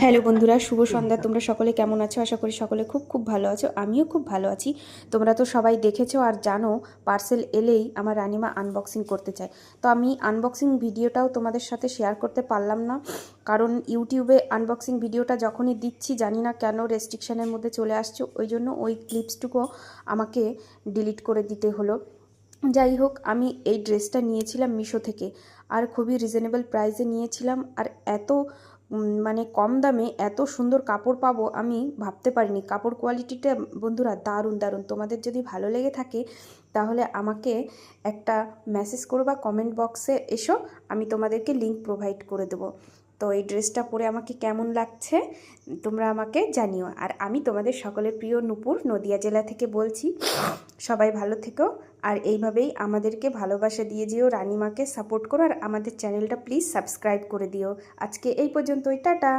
Hello বন্ধুরা, শুভ সন্ধ্যা। তোমরা সকলে কেমন আছো? আশা করি সকলে খুব খুব ভালো আছো। আমিও খুব ভালো আছি। তোমরা তো সবাই দেখেছো আর জানো, পার্সেল এলেই আমার রানিমা আনবক্সিং করতে চায়। তো আমি আনবক্সিং ভিডিওটাও তোমাদের সাথে শেয়ার করতে পারলাম না, কারণ ইউটিউবে আনবক্সিং ভিডিওটা যখনই দিচ্ছি জানি না কেন রেস্ট্রিকশানের মধ্যে চলে আসছে, ওই জন্য ওই ক্লিপসটুকু আমাকে ডিলিট করে দিতে হলো। যাই হোক, আমি এই ড্রেসটা নিয়েছিলাম মিশো থেকে, আর খুবই রিজনেবল প্রাইসে নিয়েছিলাম। আর এত মানে কম দামে এত সুন্দর কাপড় পাবো আমি ভাবতে পারিনি। কাপড় কোয়ালিটিটা বন্ধুরা দারুণ দারুণ। তোমাদের যদি ভালো লেগে থাকে তাহলে আমাকে একটা মেসেজ করো বা কমেন্ট বক্সে এসো, আমি তোমাদেরকে লিংক প্রোভাইড করে দেবো। তো এই ড্রেসটা পরে আমাকে কেমন লাগছে তোমরা আমাকে জানিও। আর আমি তোমাদের সকলের প্রিয় নূপুর, নদিয়া জেলা থেকে বলছি। সবাই ভালো থেকো, আর এইভাবেই আমাদেরকে ভালোবাসা দিয়ে যেও, রানিমাকে সাপোর্ট করো, আর আমাদের চ্যানেলটা প্লিজ সাবস্ক্রাইব করে দিও। আজকে এই পর্যন্তই, টাটা।